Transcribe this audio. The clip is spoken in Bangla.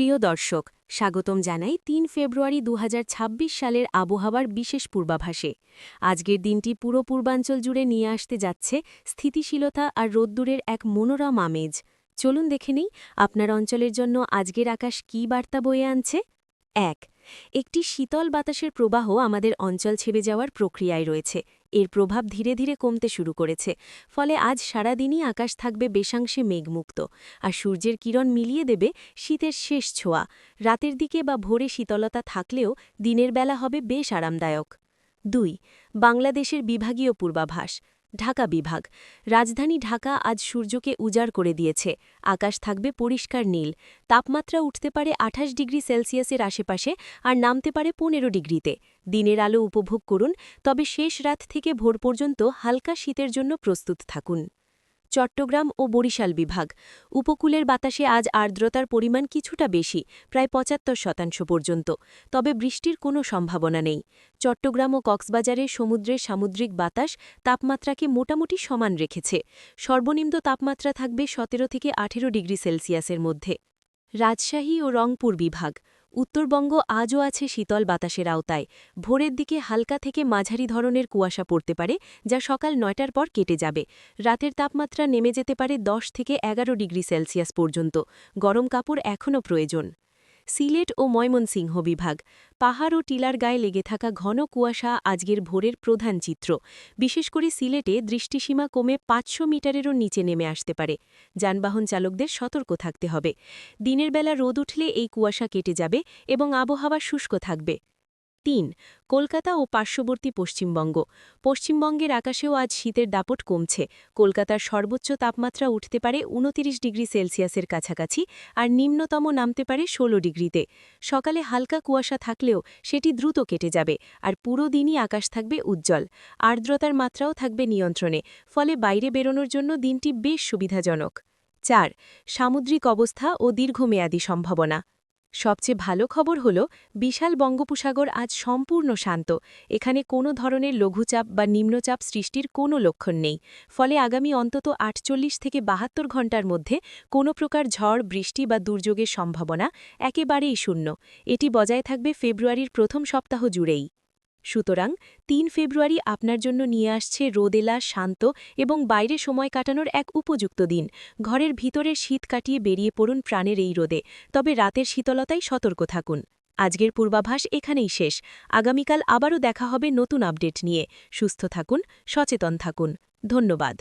প্রিয় দর্শক, স্বাগতম জানাই ৩ ফেব্রুয়ারি ২০২৬ সালের আবহাওয়ার বিশেষ পূর্বাভাসে। আজকের দিনটি পুরো পূর্বাঞ্চল জুড়ে নিয়ে আসতে যাচ্ছে স্থিতিশীলতা আর রোদ্দুরের এক মনোরম আমেজ। চলুন দেখে নিই আপনার অঞ্চলের জন্য আজকের আকাশ কী বার্তা বয়ে আনছে। ১. একটি শীতল বাতাসের প্রবাহ আমাদের অঞ্চল ছেড়ে যাওয়ার প্রক্রিয়ায় রয়েছে। এর প্রভাব ধীরে ধীরে কমতে শুরু করেছে, ফলে আজ সারাদিনই আকাশ থাকবে বেশাংশে মেঘমুক্ত, আর সূর্যের কিরণ মিলিয়ে দেবে শীতের শেষ ছোঁয়া। রাতের দিকে বা ভোরে শীতলতা থাকলেও দিনের বেলা হবে বেশ আরামদায়ক। ২. বাংলাদেশের বিভাগীয় পূর্বাভাস। ঢাকা বিভাগ। রাজধানী ঢাকা আজ সূর্যকে উজাড় করে দিয়েছে। আকাশ থাকবে পরিষ্কার নীল। তাপমাত্রা উঠতে পারে ২৮ ডিগ্রি সেলসিয়াসের আশেপাশে আর নামতে পারে ১৫ ডিগ্রিতে। দিনের আলো উপভোগ করুন, তবে শেষ রাত থেকে ভোর পর্যন্ত হালকা শীতের জন্য প্রস্তুত থাকুন। চট্টগ্রাম ও বরিশাল বিভাগ। উপকূলের বাতাসে আজ আর্দ্রতার পরিমাণ কিছুটা বেশি, প্রায় ৭৫% পর্যন্ত, তবে বৃষ্টির কোনো সম্ভাবনা নেই। চট্টগ্রাম ও কক্সবাজারে সমুদ্রের সামুদ্রিক বাতাস তাপমাত্রাকে মোটামুটি সমান রেখেছে। সর্বনিম্ন তাপমাত্রা থাকবে ১৭ থেকে ১৮ ডিগ্রি সেলসিয়াসের মধ্যে। রাজশাহী ও রংপুর বিভাগ। উত্তরবঙ্গ আজও আছে শীতল বাতাসের আওতায়। ভোরের দিকে হালকা থেকে মাঝারি ধরনের কুয়াশা পড়তে পারে, যা সকাল ৯টার পর কেটে যাবে। রাতের তাপমাত্রা নেমে যেতে পারে ১০ থেকে ১১ ডিগ্রি সেলসিয়াস পর্যন্ত। গরম কাপড় এখনও প্রয়োজন। সিলেট ও ময়মনসিংহ বিভাগ। পাহাড় ও টিলার গায়ে লেগে থাকা ঘন কুয়াশা আজকের ভোরের প্রধান চিত্র। বিশেষ করে সিলেটে দৃষ্টিসীমা কমে ৫০০ মিটারেরও নিচে নেমে আসতে পারে। যানবাহন চালকদের সতর্ক থাকতে হবে। দিনের বেলা রোদ উঠলে এই কুয়াশা কেটে যাবে এবং আবহাওয়া শুষ্ক থাকবে। ৩. কলকাতা ও পার্শ্ববর্তী পশ্চিমবঙ্গ। পশ্চিমবঙ্গের আকাশেও আজ শীতের দাপট কমছে। কলকাতার সর্বোচ্চ তাপমাত্রা উঠতে পারে ২৯ ডিগ্রি সেলসিয়াসের কাছাকাছি, আর নিম্নতম নামতে পারে ১৬ ডিগ্রিতে। সকালে হালকা কুয়াশা থাকলেও সেটি দ্রুত কেটে যাবে, আর পুরো দিনই আকাশ থাকবে উজ্জ্বল। আর্দ্রতার মাত্রাও থাকবে নিয়ন্ত্রণে, ফলে বাইরে বেরোনোর জন্য দিনটি বেশ সুবিধাজনক। ৪. সামুদ্রিক অবস্থা ও দীর্ঘমেয়াদী সম্ভাবনা। সবচেয়ে ভালো খবর হল, বিশাল বঙ্গোপসাগর আজ সম্পূর্ণ শান্ত। এখানে কোনো ধরনের লঘুচাপ বা নিম্নচাপ সৃষ্টির কোনো লক্ষণ নেই। ফলে আগামী অন্তত ৪৮ থেকে ৭২ ঘণ্টার মধ্যে কোনো প্রকার ঝড়, বৃষ্টি বা দুর্যোগের সম্ভাবনা একেবারেই শূন্য। এটি বজায় থাকবে ফেব্রুয়ারির প্রথম সপ্তাহ জুড়েই। সুতরাং ৩ ফেব্রুয়ারি আপনার জন্য নিয়ে আসছে রোদেলা, শান্ত এবং বাইরে সময় কাটানোর এক উপযুক্ত দিন। ঘরের ভিতরের শীত কাটিয়ে বেরিয়ে পড়ুন প্রাণের এই রোদে, তবে রাতের শীতলতায় সতর্ক থাকুন। আজকের পূর্বাভাস এখানেই শেষ। আগামীকাল আবারও দেখা হবে নতুন আপডেট নিয়ে। সুস্থ থাকুন, সচেতন থাকুন। ধন্যবাদ।